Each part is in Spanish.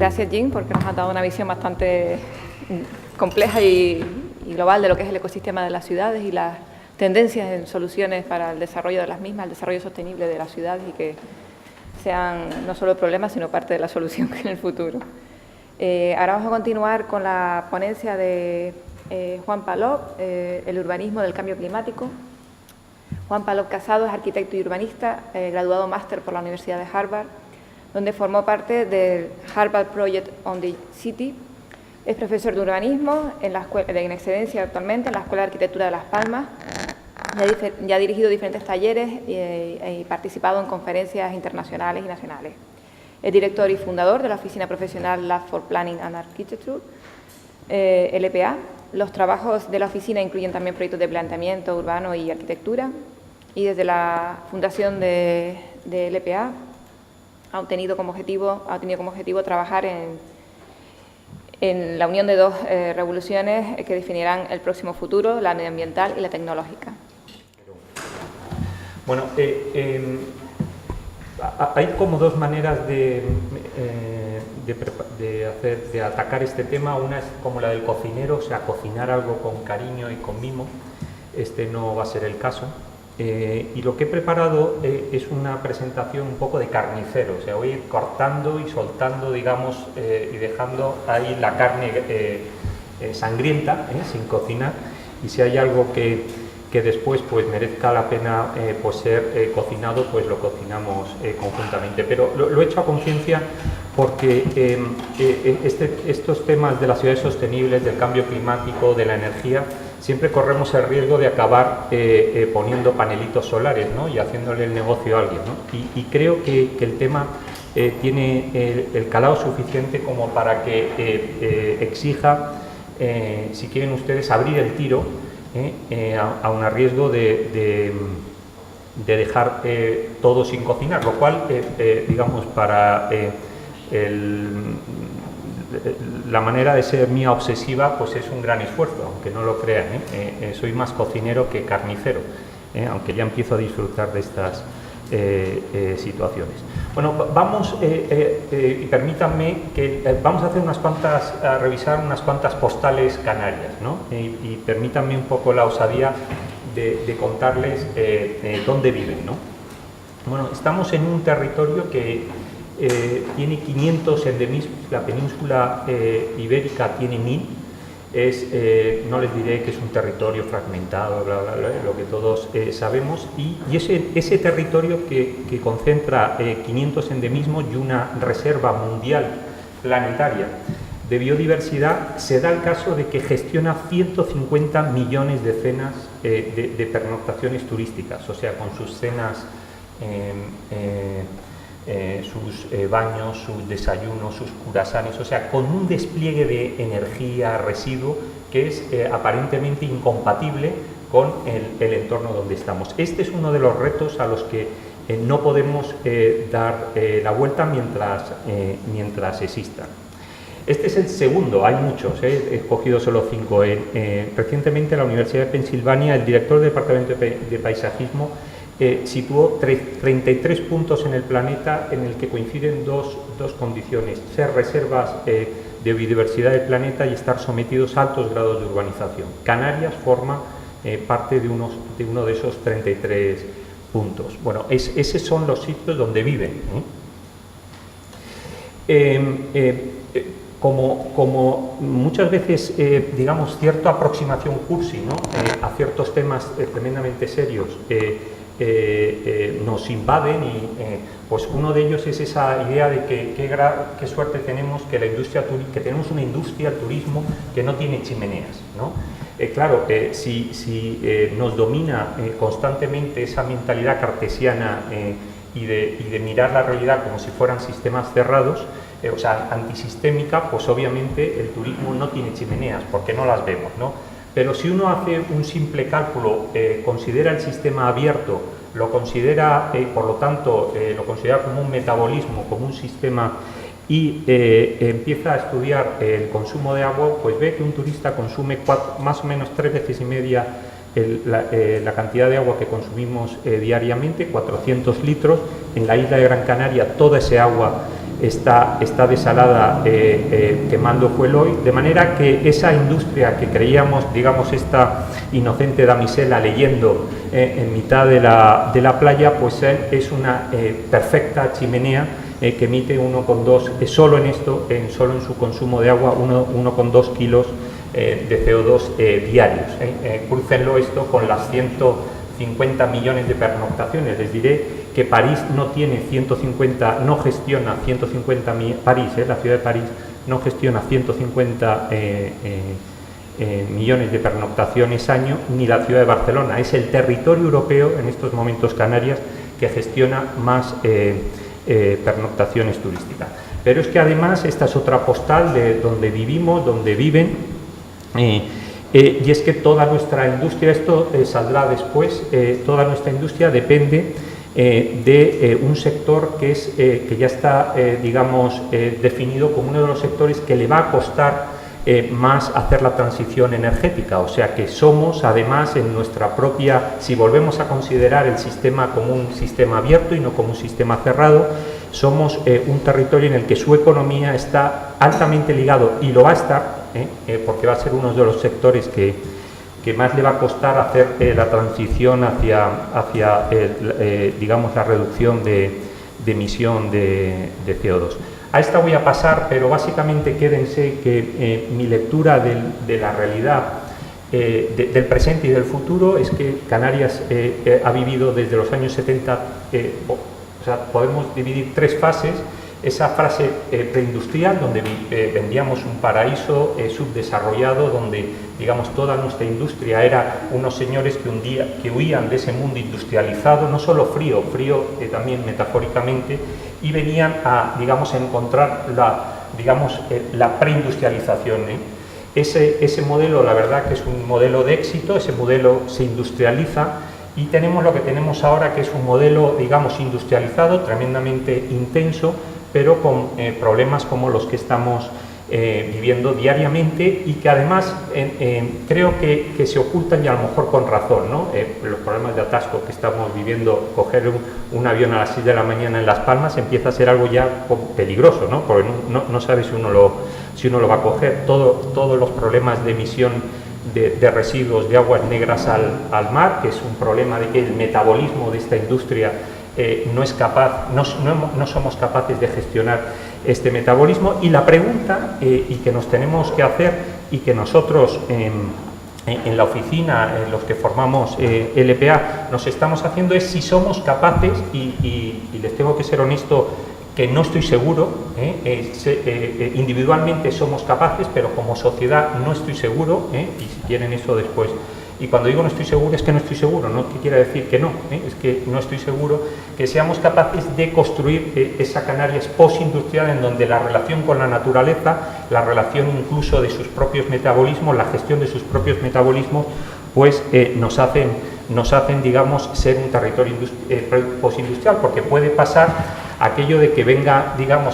Gracias, Jim, porque nos has dado una visión bastante compleja y global de lo que es el ecosistema de las ciudades y las tendencias en soluciones para el desarrollo de las mismas, el desarrollo sostenible de las ciudades y que sean no solo el problema, sino parte de la solución en el futuro. Ahora vamos a continuar con la ponencia de Juan Palop, el urbanismo del cambio climático. Juan Palop Casado es arquitecto y urbanista, graduado máster por la Universidad de Harvard, donde formó parte del Harvard Project on the City. Es profesor de urbanismo en excedencia actualmente en la Escuela de Arquitectura de Las Palmas. Ya ha dirigido diferentes talleres y participado en conferencias internacionales y nacionales. Es director y fundador de la Oficina Profesional Lab for Planning and Architecture, LPA. Los trabajos de la oficina incluyen también proyectos de planeamiento urbano y arquitectura. Y desde la fundación de LPA ha tenido como objetivo trabajar en la unión de dos revoluciones que definirán el próximo futuro, la medioambiental y la tecnológica. Bueno, hay como dos maneras de atacar este tema. Una es como la del cocinero, o sea, cocinar algo con cariño y con mimo. Este no va a ser el caso. Y lo que he preparado es una presentación un poco de carnicero, o sea, voy a ir cortando y soltando, digamos, y dejando ahí la carne sangrienta, sin cocinar, y si hay algo que después pues merezca la pena pues ser cocinado, pues lo cocinamos conjuntamente. Pero lo he hecho a conciencia porque estos temas de las ciudades sostenibles, del cambio climático, de la energía, siempre corremos el riesgo de acabar poniendo panelitos solares, ¿no? Y haciéndole el negocio a alguien, ¿no? Y creo que el tema tiene el calado suficiente como para que exija, si quieren ustedes, abrir el tiro, aun a riesgo de dejar todo sin cocinar, lo cual, digamos, para la manera de ser mía obsesiva, pues es un gran esfuerzo, aunque no lo crean, soy más cocinero que carnicero, aunque ya empiezo a disfrutar de estas situaciones. Bueno, vamos, y permítanme que vamos a hacer a revisar unas cuantas postales canarias, ¿no? Y permítanme un poco la osadía de contarles dónde viven, ¿no? Bueno, estamos en un territorio que tiene 500 endemismos, la península ibérica tiene 1000, no les diré que es un territorio fragmentado, bla, bla, bla, lo que todos sabemos, y ese territorio que concentra 500 endemismos y una reserva mundial planetaria de biodiversidad, se da el caso de que gestiona 150 millones de cenas de pernoctaciones turísticas, o sea, con sus cenas, sus baños, sus desayunos, sus curasanes, o sea, con un despliegue de energía, residuo, que es aparentemente incompatible con el entorno donde estamos. Este es uno de los retos a los que no podemos dar la vuelta mientras exista. Este es el segundo, hay muchos, he escogido solo 5. Recientemente la Universidad de Pensilvania, el director del Departamento de Paisajismo, situó 33 puntos en el planeta en el que coinciden dos condiciones: ser reservas de biodiversidad del planeta y estar sometidos a altos grados de urbanización. Canarias forma parte de uno de esos 33 puntos. Bueno, esos son los sitios donde viven. Como muchas veces, digamos, cierta aproximación cursi, ¿no? A ciertos temas tremendamente serios nos invaden, y pues uno de ellos es esa idea de que qué suerte tenemos que tenemos una industria, el turismo, que no tiene chimeneas, ¿no? Claro, si nos domina constantemente esa mentalidad cartesiana y de mirar la realidad como si fueran sistemas cerrados, o sea, antisistémica, pues obviamente el turismo no tiene chimeneas porque no las vemos, ¿no? Pero si uno hace un simple cálculo, considera el sistema abierto, lo considera, por lo tanto, lo considera como un metabolismo, como un sistema, y empieza a estudiar el consumo de agua, pues ve que un turista consume más o menos 3 veces y media la cantidad de agua que consumimos diariamente, 400 litros. En la isla de Gran Canaria toda esa agua está desalada quemando fuel hoy, de manera que esa industria que creíamos, digamos, esta inocente damisela leyendo en mitad de la playa, pues es una perfecta chimenea que emite 1,2, solo en esto, solo en su consumo de agua, 1,2 kilos de CO2 diarios. Crúcenlo esto con las 150 millones de pernoctaciones. Les diré que París no gestiona 150 la ciudad de París no gestiona 150 millones de pernoctaciones año, ni la ciudad de Barcelona. Es el territorio europeo, en estos momentos Canarias, que gestiona más pernoctaciones turísticas. Pero es que además esta es otra postal de donde vivimos, donde viven, y es que toda nuestra industria, esto saldrá después, toda nuestra industria depende de un sector que ya está, digamos, definido como uno de los sectores que le va a costar más hacer la transición energética. O sea que somos, además, en nuestra propia, si volvemos a considerar el sistema como un sistema abierto y no como un sistema cerrado, somos un territorio en el que su economía está altamente ligado, y lo va a estar, porque va a ser uno de los sectores que más le va a costar hacer la transición hacia digamos, la reducción de emisión de CO2. A esta voy a pasar, pero básicamente quédense que mi lectura de la realidad del presente y del futuro es que Canarias ha vivido desde los años 70, o sea, podemos dividir tres fases. Esa fase preindustrial, donde vendíamos un paraíso subdesarrollado, donde, digamos, toda nuestra industria era unos señores que huían de ese mundo industrializado, no solo frío también metafóricamente, y venían a, digamos, a encontrar la preindustrialización. Ese modelo, la verdad que es un modelo de éxito, ese modelo se industrializa, y tenemos lo que tenemos ahora, que es un modelo, digamos, industrializado, tremendamente intenso, pero con problemas como los que estamos viviendo diariamente, y que además creo que se ocultan, y a lo mejor con razón, ¿no? Los problemas de atasco que estamos viviendo. Coger un avión a las 6 de la mañana en Las Palmas empieza a ser algo ya peligroso, ¿no? Porque no sabe si uno lo va a coger. Todos los problemas de emisión de residuos de aguas negras al mar, que es un problema de que el metabolismo de esta industria no somos capaces de gestionar este metabolismo. Y la pregunta y que nos tenemos que hacer, y que nosotros en la oficina, los que formamos LPA, nos estamos haciendo, es si somos capaces, y les tengo que ser honesto, que no estoy seguro, individualmente somos capaces, pero como sociedad no estoy seguro, y si quieren eso después. Y cuando digo no estoy seguro, es que no estoy seguro, no que quiera decir que no, es que no estoy seguro que seamos capaces de construir esa Canarias postindustrial, en donde la relación con la naturaleza, la relación incluso de sus propios metabolismos, la gestión de sus propios metabolismos, pues nos hacen, digamos, ser un territorio postindustrial, porque puede pasar aquello de que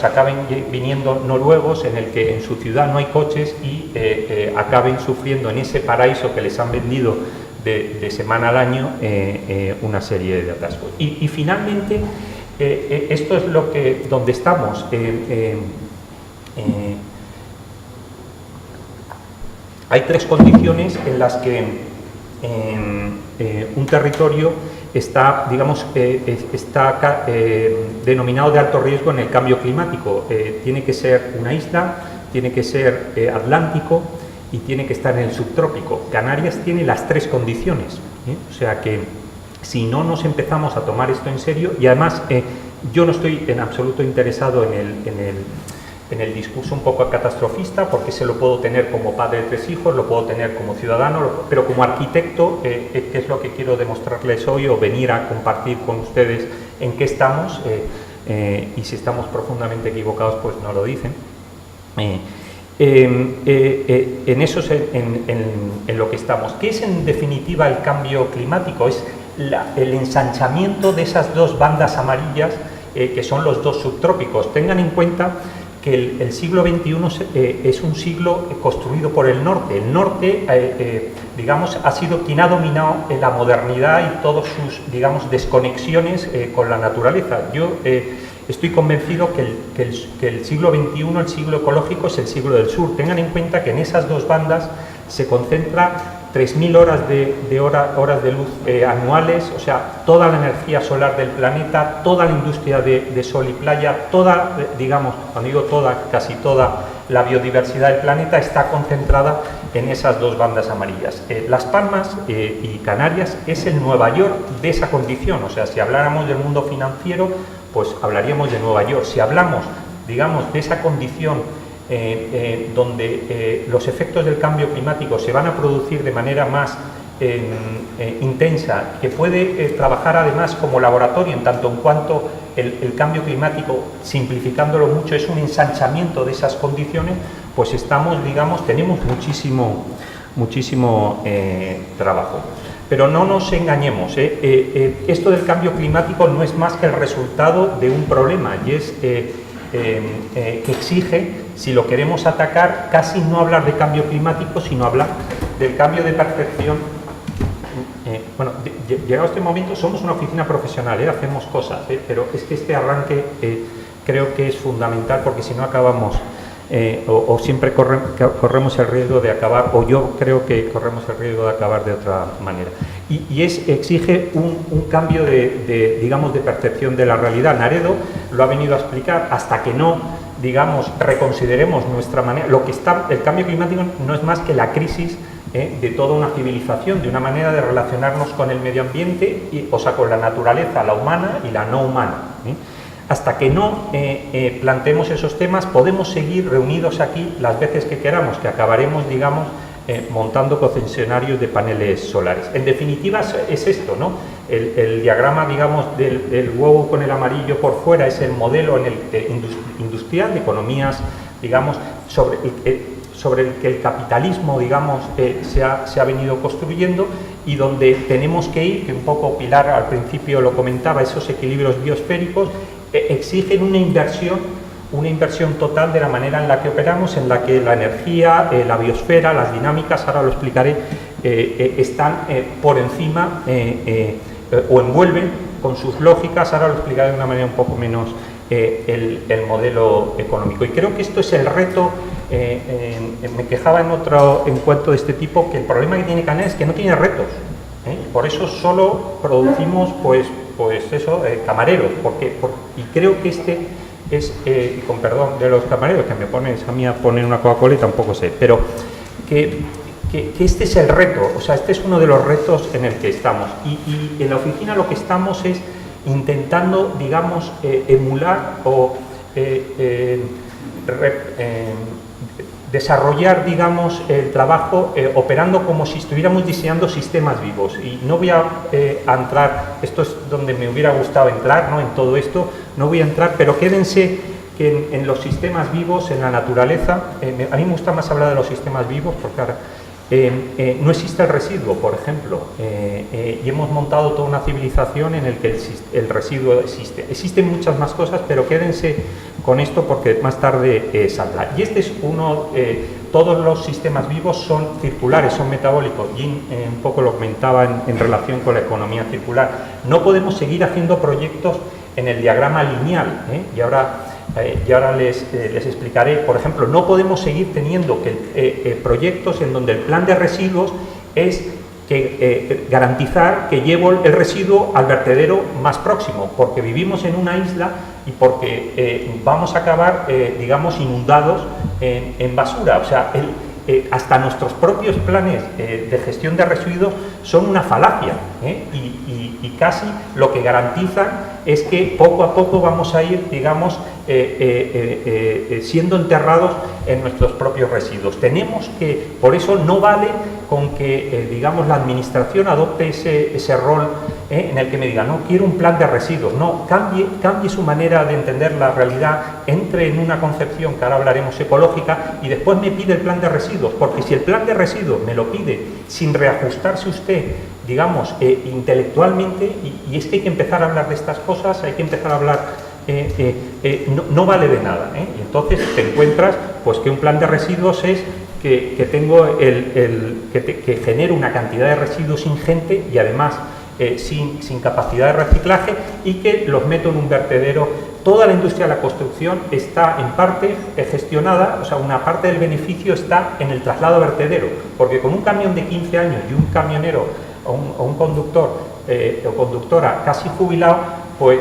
acaben viniendo noruegos en el que en su ciudad no hay coches, y acaben sufriendo en ese paraíso que les han vendido de semana al año una serie de atascos. Y finalmente, esto es donde estamos. Hay tres condiciones en las que un territorio está, digamos, denominado de alto riesgo en el cambio climático. Tiene que ser una isla, tiene que ser atlántico, y tiene que estar en el subtrópico. Canarias tiene las tres condiciones, o sea que si no nos empezamos a tomar esto en serio, y además yo no estoy en absoluto interesado en el discurso un poco catastrofista, porque se lo puedo tener como padre de 3 hijos, lo puedo tener como ciudadano, pero como arquitecto, que es lo que quiero demostrarles hoy, o venir a compartir con ustedes en qué estamos, y si estamos profundamente equivocados, pues no lo dicen. En eso es en lo que estamos. ¿Qué es en definitiva el cambio climático? Es el ensanchamiento de esas dos bandas amarillas que son los dos subtrópicos. Tengan en cuenta que el siglo XXI es un siglo construido por el norte. El norte, digamos, ha sido quien ha dominado la modernidad y todas sus, digamos, desconexiones con la naturaleza. Yo estoy convencido que el siglo XXI, el siglo ecológico, es el siglo del sur. Tengan en cuenta que en esas dos bandas se concentra 3.000 horas de luz anuales, o sea, toda la energía solar del planeta, toda la industria de sol y playa, toda, digamos, cuando digo toda, casi toda la biodiversidad del planeta está concentrada en esas dos bandas amarillas. Las Palmas y Canarias es el Nueva York de esa condición, o sea, si habláramos del mundo financiero, pues hablaríamos de Nueva York. Si hablamos, digamos, de esa condición donde los efectos del cambio climático se van a producir de manera más intensa, que puede trabajar además como laboratorio en tanto en cuanto el cambio climático, simplificándolo mucho, es un ensanchamiento de esas condiciones, pues estamos, digamos, tenemos muchísimo trabajo. Pero no nos engañemos, esto del cambio climático no es más que el resultado de un problema, y es que exige, si lo queremos atacar, casi no hablar de cambio climático, sino hablar del cambio de percepción. Bueno, llegado este momento, somos una oficina profesional, hacemos cosas, pero es que este arranque creo que es fundamental, porque si no acabamos, o siempre corremos el riesgo de acabar, o yo creo que corremos el riesgo de acabar de otra manera. Y exige un cambio digamos, de percepción de la realidad. Naredo lo ha venido a explicar, hasta que no, digamos, reconsideremos nuestra manera. El cambio climático no es más que la crisis de toda una civilización, de una manera de relacionarnos con el medio ambiente, o sea, con la naturaleza, la humana y la no humana. Hasta que no planteemos esos temas, podemos seguir reunidos aquí las veces que queramos, que acabaremos, digamos, montando concesionarios de paneles solares. En definitiva, es esto, ¿no? El diagrama, digamos, del huevo con el amarillo por fuera es el modelo en el industrial de economías, digamos, sobre el que el capitalismo, digamos, se ha venido construyendo, y donde tenemos que ir, que un poco Pilar al principio lo comentaba, esos equilibrios biosféricos exigen una inversión total de la manera en la que operamos, en la que la energía, la biosfera, las dinámicas, ahora lo explicaré, están por encima o envuelven con sus lógicas, ahora lo explicaré de una manera un poco menos, el modelo económico. Y creo que esto es el reto. Me quejaba en otro encuentro de este tipo que el problema que tiene Canarias es que no tiene retos, por eso solo producimos pues eso, camareros, y creo que este es, con perdón de los camareros, que me pones a mí a poner una Coca-Cola y tampoco sé, pero que este es el reto, o sea, este es uno de los retos en el que estamos, y en la oficina lo que estamos es intentando, digamos, emular o desarrollar, digamos, el trabajo operando como si estuviéramos diseñando sistemas vivos. Y no voy a entrar, esto es donde me hubiera gustado entrar, ¿no? En todo esto, no voy a entrar, pero quédense que en los sistemas vivos, en la naturaleza, a mí me gusta más hablar de los sistemas vivos, porque ahora no existe el residuo, por ejemplo, y hemos montado toda una civilización en la que el residuo existe. Existen muchas más cosas, pero quédense con esto porque más tarde saldrá. Y este es uno, todos los sistemas vivos son circulares, son metabólicos. Jim un poco lo comentaba en relación con la economía circular. No podemos seguir haciendo proyectos en el diagrama lineal, y ahora les explicaré. Por ejemplo, no podemos seguir teniendo proyectos en donde el plan de residuos es garantizar que llevo el residuo al vertedero más próximo, porque vivimos en una isla y porque vamos a acabar, digamos, inundados en basura. O sea, hasta nuestros propios planes de gestión de residuos son una falacia, y casi lo que garantizan es que poco a poco vamos a ir, digamos, siendo enterrados en nuestros propios residuos. Tenemos que, por eso no vale con que, digamos, la administración adopte ese rol en el que me diga, no, quiero un plan de residuos. No, cambie su manera de entender la realidad, entre en una concepción que ahora hablaremos ecológica, y después me pide el plan de residuos, porque si el plan de residuos me lo pide sin reajustarse usted, digamos, intelectualmente, y es que hay que empezar a hablar de estas cosas, hay que empezar a hablar, no vale de nada, y entonces te encuentras pues que un plan de residuos es que tengo que genero una cantidad de residuos ingente, y además sin capacidad de reciclaje y que los meto en un vertedero. Toda la industria de la construcción está en parte gestionada, o sea, una parte del beneficio está en el traslado a vertedero, porque con un camión de 15 años y un camionero o un conductor o conductora casi jubilado, pues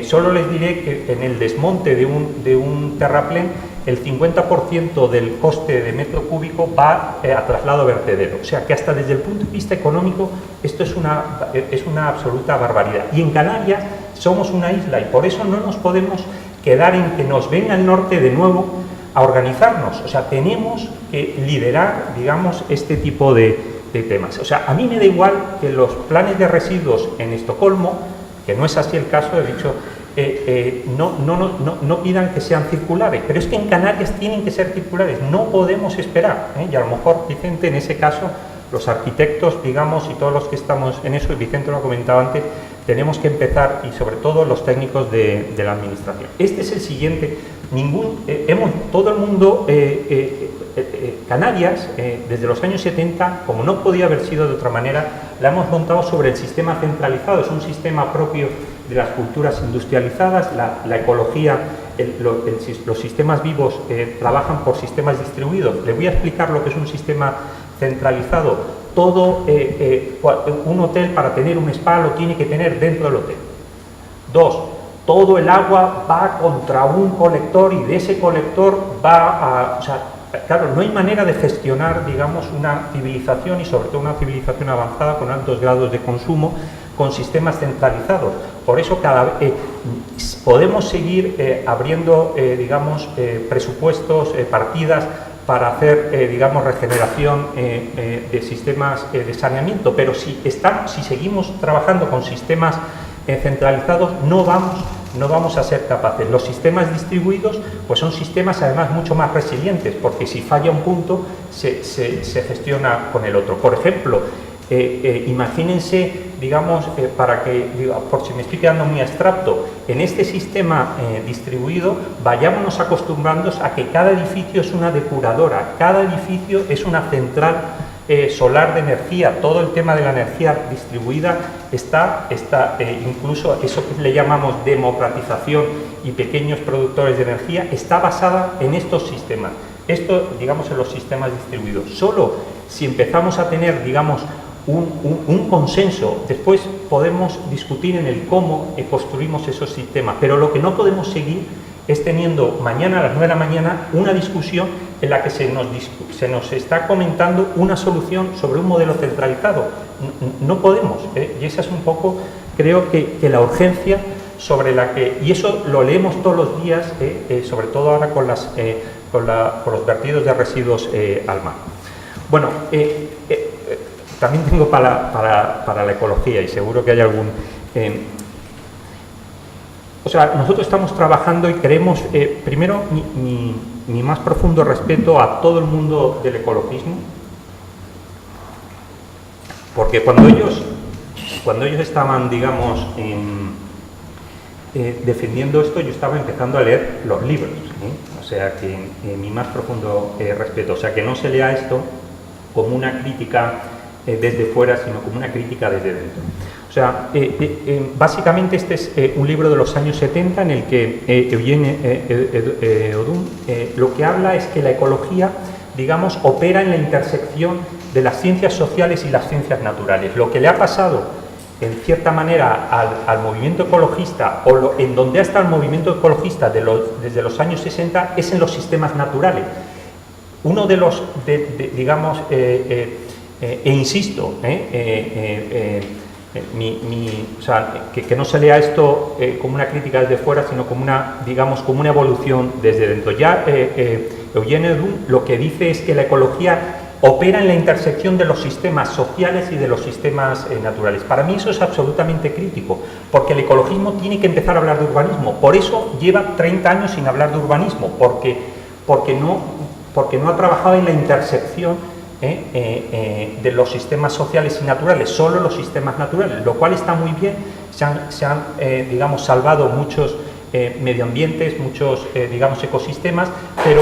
solo les diré que en el desmonte de un terraplén el 50% del coste de metro cúbico va a traslado a vertedero. O sea que hasta desde el punto de vista económico esto es una absoluta barbaridad. Y en Canarias somos una isla y por eso no nos podemos quedar en que nos venga el norte de nuevo a organizarnos. O sea, tenemos que liderar, digamos, este tipo de temas. O sea, a mí me da igual que los planes de residuos en Estocolmo, que no es así el caso, he dicho, no pidan que sean circulares, pero es que en Canarias tienen que ser circulares, no podemos esperar, y a lo mejor, Vicente, en ese caso, los arquitectos, digamos, y todos los que estamos en eso, y Vicente lo ha comentado antes, tenemos que empezar, y sobre todo los técnicos de la administración. Este es el siguiente, todo el mundo, Canarias, desde los años 70, como no podía haber sido de otra manera, la hemos montado sobre el sistema centralizado, es un sistema propio de las culturas industrializadas, la ecología, los sistemas vivos trabajan por sistemas distribuidos. Le voy a explicar lo que es un sistema centralizado. Todo un hotel, para tener un spa, lo tiene que tener dentro del hotel. 2. Todo el agua va contra un colector y de ese colector va a... O sea, claro, no hay manera de gestionar, digamos, una civilización y sobre todo una civilización avanzada con altos grados de consumo con sistemas centralizados. Por eso podemos seguir abriendo, digamos, presupuestos, partidas para hacer, digamos, regeneración de sistemas de saneamiento, pero si seguimos trabajando con sistemas centralizados no vamos a ser capaces. Los sistemas distribuidos pues son sistemas además mucho más resilientes, porque si falla un punto se gestiona con el otro. Por ejemplo, imagínense, digamos, por si me estoy quedando muy abstracto, en este sistema distribuido vayámonos acostumbrando a que cada edificio es una depuradora, cada edificio es una central solar de energía. Todo el tema de la energía distribuida está incluso eso que le llamamos democratización y pequeños productores de energía, está basada en estos sistemas. Esto, digamos, en los sistemas distribuidos. Solo si empezamos a tener, digamos, un consenso, después podemos discutir en el cómo construimos esos sistemas, pero lo que no podemos seguir es teniendo mañana a las 9 de la mañana una discusión en la que se nos está comentando una solución sobre un modelo centralizado. No podemos, y esa es un poco, creo que la urgencia sobre la que, y eso lo leemos todos los días, sobre todo ahora con los vertidos de residuos al mar. Bueno, también tengo para la ecología y seguro que hay algún... o sea, nosotros estamos trabajando y queremos, primero, mi más profundo respeto a todo el mundo del ecologismo, porque cuando ellos estaban, digamos, defendiendo esto, yo estaba empezando a leer los libros, o sea, que mi más profundo respeto, o sea, que no se lea esto como una crítica desde fuera, sino como una crítica desde dentro. O sea, básicamente este es un libro de los años 70 en el que Eugene Odum lo que habla es que la ecología, digamos, opera en la intersección de las ciencias sociales y las ciencias naturales. Lo que le ha pasado, en cierta manera, al movimiento ecologista, en donde ha estado el movimiento ecologista desde los años 60, es en los sistemas naturales. Uno de los, digamos, insisto, o sea, que no se lea esto como una crítica desde fuera, sino como una, digamos, como una evolución desde dentro. Ya Eugene Odum lo que dice es que la ecología opera en la intersección de los sistemas sociales y de los sistemas naturales. Para mí eso es absolutamente crítico, porque el ecologismo tiene que empezar a hablar de urbanismo. Por eso lleva 30 años sin hablar de urbanismo, porque no ha trabajado en la intersección de los sistemas sociales y naturales, solo los sistemas naturales, lo cual está muy bien. Se han digamos, salvado muchos medioambientes, muchos, digamos, ecosistemas, pero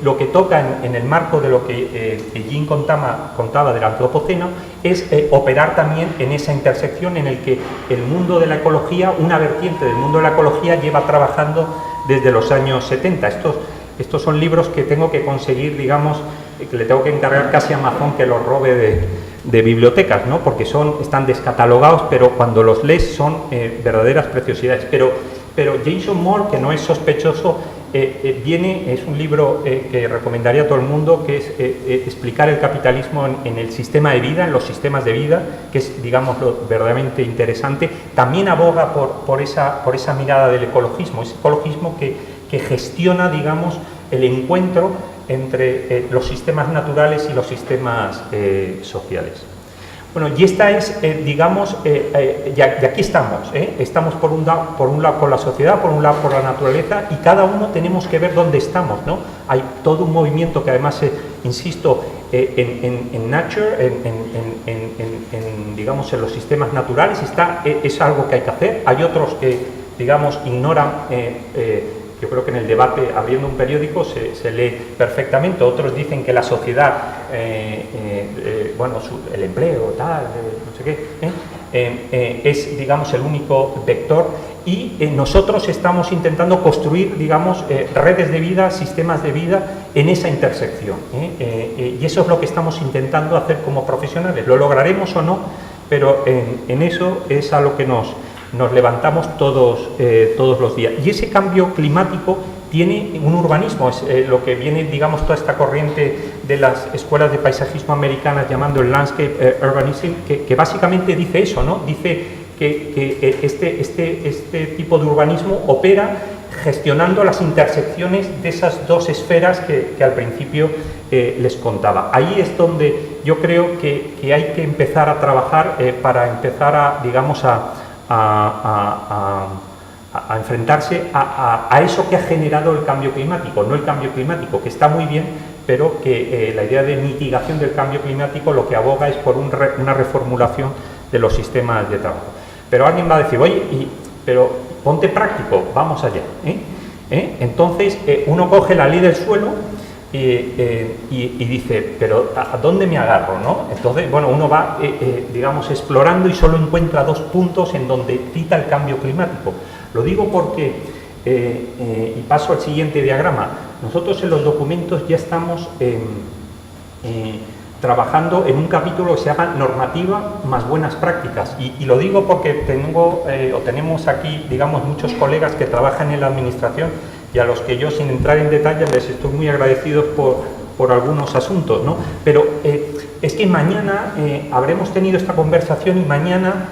lo que toca en el marco de lo que Jean contaba del Antropoceno es operar también en esa intersección en el que el mundo de la ecología, una vertiente del mundo de la ecología, lleva trabajando desde los años 70. Estos son libros que tengo que conseguir, digamos, que le tengo que encargar casi a Amazon que los robe de bibliotecas, ¿no? Porque están descatalogados, pero cuando los lees son verdaderas preciosidades. Pero Jason Moore, que no es sospechoso, es un libro que recomendaría a todo el mundo, que es explicar el capitalismo en el sistema de vida, en los sistemas de vida, que es, digamos, lo verdaderamente interesante. También aboga por esa mirada del ecologismo, ese ecologismo que gestiona, digamos, el encuentro entre los sistemas naturales y los sistemas sociales. Bueno, y esta es, digamos, y aquí estamos, estamos por un lado con la sociedad, por un lado por la naturaleza, y cada uno tenemos que ver dónde estamos, ¿no? Hay todo un movimiento que además, insisto, en nature, digamos, en los sistemas naturales, es algo que hay que hacer. Hay otros que, digamos, ignoran. Yo creo que en el debate, abriendo un periódico, se lee perfectamente. Otros dicen que la sociedad, bueno, el empleo, tal, no sé qué, es, digamos, el único vector, y nosotros estamos intentando construir, digamos, redes de vida, sistemas de vida en esa intersección. Y eso es lo que estamos intentando hacer como profesionales. ¿Lo lograremos o no? Pero en eso es a lo que nos levantamos todos los días. Y ese cambio climático tiene un urbanismo, es lo que viene, digamos, toda esta corriente de las escuelas de paisajismo americanas llamando el landscape urbanism, que básicamente dice eso, ¿no? Dice que este tipo de urbanismo opera gestionando las intersecciones de esas dos esferas que al principio les contaba. Ahí es donde yo creo que hay que empezar a trabajar para empezar a, digamos, a enfrentarse a eso que ha generado el cambio climático, no el cambio climático, que está muy bien, pero que la idea de mitigación del cambio climático lo que aboga es por una reformulación de los sistemas de trabajo. Pero alguien va a decir, oye, pero ponte práctico, vamos allá. Entonces, uno coge la ley del suelo y dice, pero ¿a dónde me agarro, no? Entonces, bueno, uno va, digamos, explorando y solo encuentra dos puntos en donde cita el cambio climático. Lo digo porque, y paso al siguiente diagrama, nosotros en los documentos ya estamos trabajando en un capítulo que se llama normativa más buenas prácticas, y lo digo porque tenemos aquí, digamos, muchos colegas que trabajan en la administración y a los que yo, sin entrar en detalles, les estoy muy agradecidos por algunos asuntos, ¿no? Pero es que mañana habremos tenido esta conversación y mañana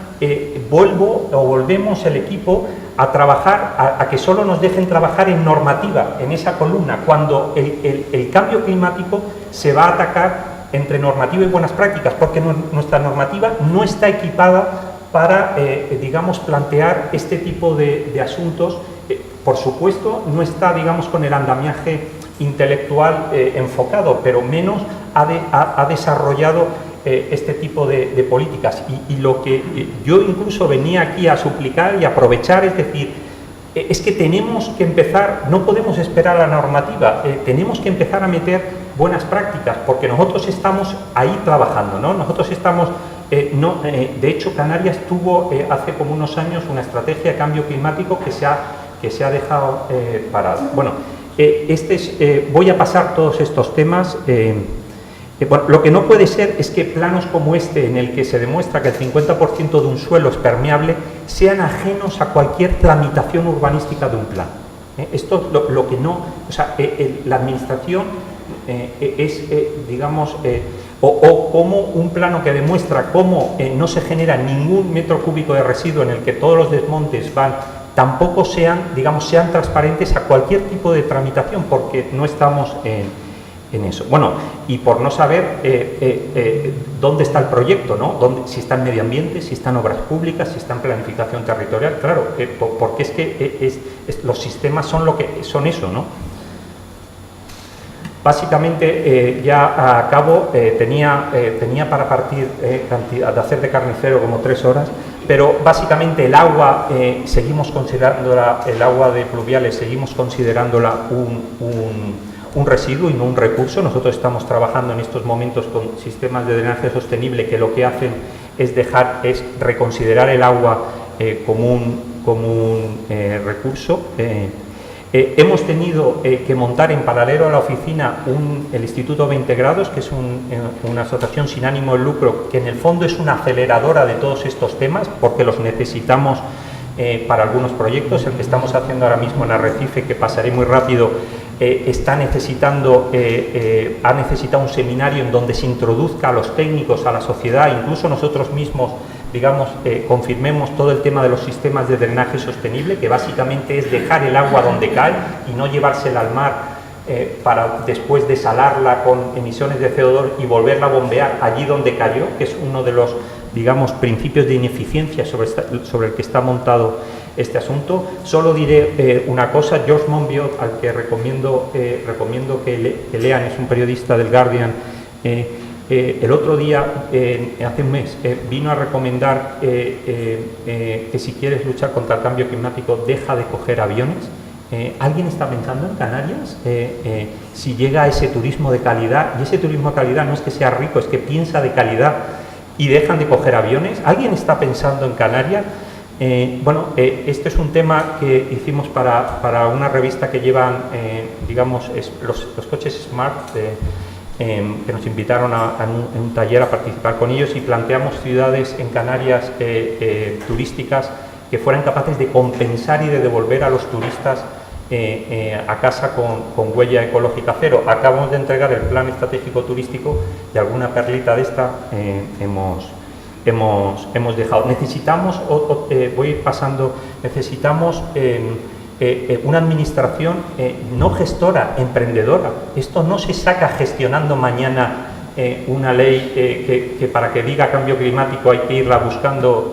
volvemos el equipo a trabajar, a que solo nos dejen trabajar en normativa, en esa columna, cuando el cambio climático se va a atacar entre normativa y buenas prácticas, porque nuestra normativa no está equipada para, digamos, plantear este tipo de asuntos. Por supuesto, no está, digamos, con el andamiaje intelectual enfocado, pero menos ha desarrollado este tipo de políticas. Y lo que yo incluso venía aquí a suplicar y aprovechar, es decir, es que tenemos que empezar, no podemos esperar a la normativa, tenemos que empezar a meter buenas prácticas, porque nosotros estamos ahí trabajando, ¿no? Nosotros estamos, de hecho, Canarias tuvo hace como unos años una estrategia de cambio climático que se ha dejado parada. Bueno, voy a pasar todos estos temas. Bueno, lo que no puede ser es que planos como este, en el que se demuestra que el 50% de un suelo es permeable, sean ajenos a cualquier tramitación urbanística de un plan. Esto es lo que no... O sea, la administración es, digamos, o como un plano que demuestra cómo no se genera ningún metro cúbico de residuo en el que todos los desmontes van, tampoco sean transparentes a cualquier tipo de tramitación, porque no estamos en eso. Bueno, y por no saber dónde está el proyecto, ¿no? Si está en medio ambiente, si está en obras públicas, si está en planificación territorial, claro, porque es que los sistemas son lo que son eso, ¿no? Básicamente, ya acabo, tenía para partir, de hacer de carnicero como 3 horas, pero básicamente el agua, seguimos considerándola, el agua de pluviales, seguimos considerándola un residuo y no un recurso. Nosotros estamos trabajando en estos momentos con sistemas de drenaje sostenible que lo que hacen es reconsiderar el agua como un recurso. Hemos tenido que montar en paralelo a la oficina el Instituto 20 Grados, que es una asociación sin ánimo de lucro, que en el fondo es una aceleradora de todos estos temas, porque los necesitamos para algunos proyectos. El que estamos haciendo ahora mismo en Arrecife, que pasaré muy rápido, ha necesitado un seminario en donde se introduzca a los técnicos, a la sociedad, incluso nosotros mismos, digamos, confirmemos todo el tema de los sistemas de drenaje sostenible, que básicamente es dejar el agua donde cae y no llevársela al mar para después desalarla con emisiones de CO2 y volverla a bombear allí donde cayó, que es uno de los, digamos, principios de ineficiencia sobre el que está montado este asunto. Solo diré una cosa: George Monbiot, al que recomiendo que lean, es un periodista del Guardian. El otro día, hace un mes, vino a recomendar que si quieres luchar contra el cambio climático, deja de coger aviones. ¿Alguien está pensando en Canarias? Si llega ese turismo de calidad, y ese turismo de calidad no es que sea rico, es que piensa de calidad, y dejan de coger aviones. ¿Alguien está pensando en Canarias? Este es un tema que hicimos para una revista que llevan, digamos, los coches Smart, que nos invitaron en un taller a participar con ellos, y planteamos ciudades en Canarias turísticas que fueran capaces de compensar y de devolver a los turistas a casa con huella ecológica cero. Acabamos de entregar el plan estratégico turístico y alguna perlita de esta hemos dejado. Necesitamos, voy a ir pasando, necesitamos una administración no gestora, emprendedora. Esto no se saca gestionando mañana una ley que para que diga cambio climático hay que irla buscando.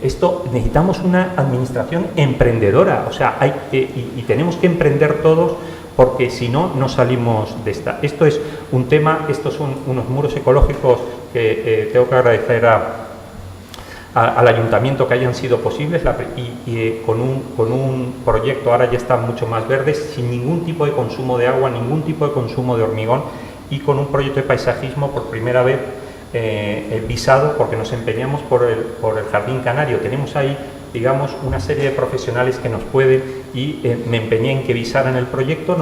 Esto necesitamos una administración emprendedora, o sea, y tenemos que emprender todos, porque si no, no salimos de esta. Esto es un tema, estos son unos muros ecológicos que tengo que agradecer al ayuntamiento que hayan sido posibles, y con un proyecto ahora ya están mucho más verdes, sin ningún tipo de consumo de agua, ningún tipo de consumo de hormigón, y con un proyecto de paisajismo por primera vez visado, porque nos empeñamos por el Jardín Canario. Tenemos ahí, digamos, una serie de profesionales que nos pueden, y me empeñé en que visaran el proyecto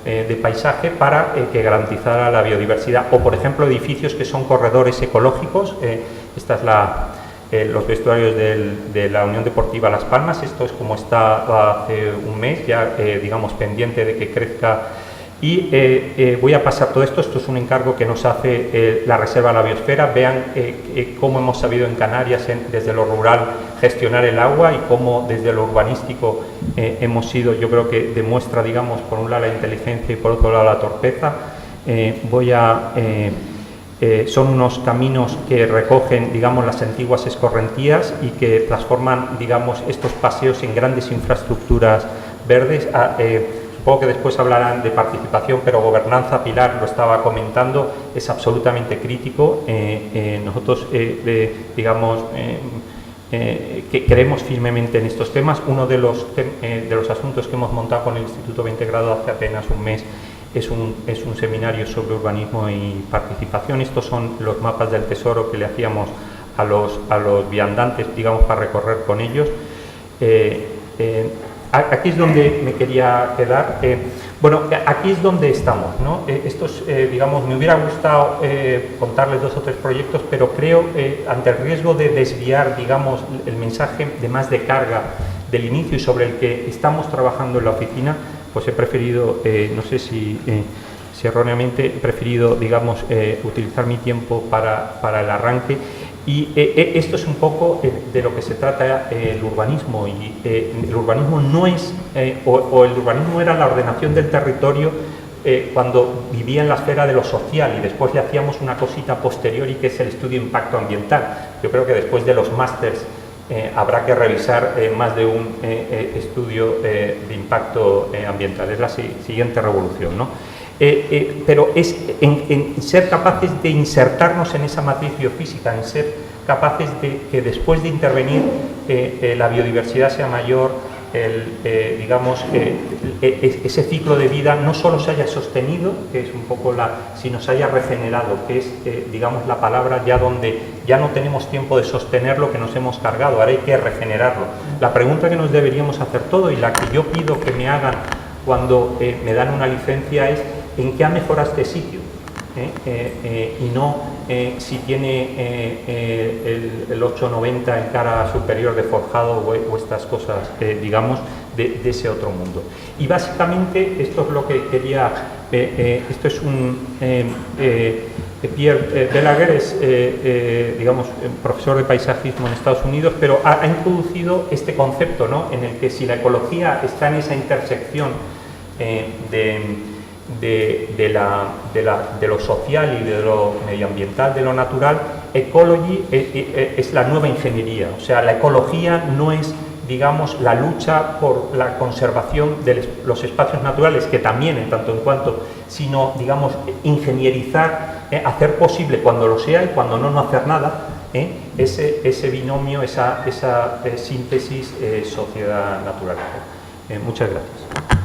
de paisaje para que garantizara la biodiversidad, o por ejemplo edificios que son corredores ecológicos. Esta es los vestuarios de la Unión Deportiva Las Palmas. Esto es como está hace un mes, ya digamos pendiente de que crezca. Y voy a pasar todo esto. Esto es un encargo que nos hace la Reserva de la Biosfera. Vean cómo hemos sabido en Canarias, desde lo rural, gestionar el agua, y cómo desde lo urbanístico hemos sido, yo creo que demuestra, digamos, por un lado la inteligencia y por otro lado la torpeza. Son unos caminos que recogen, digamos, las antiguas escorrentías y que transforman, digamos, estos paseos en grandes infraestructuras verdes. Supongo que después hablarán de participación, pero gobernanza, Pilar lo estaba comentando, es absolutamente crítico. Nosotros, digamos, que creemos firmemente en estos temas. Uno de los asuntos que hemos montado con el Instituto 20 Grados hace apenas un mes es un seminario sobre urbanismo y participación. Estos son los mapas del tesoro que le hacíamos a los viandantes, digamos, para recorrer con ellos. Aquí es donde me quería quedar. Aquí es donde estamos, ¿no? Digamos, me hubiera gustado contarles 2 o 3 proyectos, pero creo, ante el riesgo de desviar, digamos, el mensaje de más de carga del inicio y sobre el que estamos trabajando en la oficina, pues he preferido, no sé si erróneamente, he preferido, digamos, utilizar mi tiempo para el arranque. Y esto es un poco de lo que se trata el urbanismo, y el urbanismo no es, el urbanismo era la ordenación del territorio cuando vivía en la esfera de lo social, y después le hacíamos una cosita posterior, y que es el estudio de impacto ambiental. Yo creo que después de los másters habrá que revisar más de un estudio de impacto ambiental. Es la siguiente revolución, ¿no? Pero es en ser capaces de insertarnos en esa matriz biofísica, en ser capaces de que después de intervenir la biodiversidad sea mayor, ese ciclo de vida no solo se haya sostenido, que es un poco sino se haya regenerado, que es, digamos, la palabra ya donde ya no tenemos tiempo de sostener lo que nos hemos cargado, ahora hay que regenerarlo. La pregunta que nos deberíamos hacer todo y la que yo pido que me hagan cuando me dan una licencia es ¿en qué ha mejorado este sitio? Y no si tiene el 890 en cara superior de forjado o estas cosas, digamos, de ese otro mundo. Y básicamente esto es lo que quería, esto es Pierre Belaguer es, digamos, profesor de paisajismo en Estados Unidos, pero ha introducido este concepto, ¿no?, en el que si la ecología está en esa intersección de lo social y de lo medioambiental, de lo natural, ecology es la nueva ingeniería. O sea, la ecología no es, digamos, la lucha por la conservación de los espacios naturales, que también en tanto en cuanto, sino, digamos, ingenierizar, hacer posible cuando lo sea y cuando no hacer nada, ese binomio, esa síntesis sociedad-naturaleza. Muchas gracias.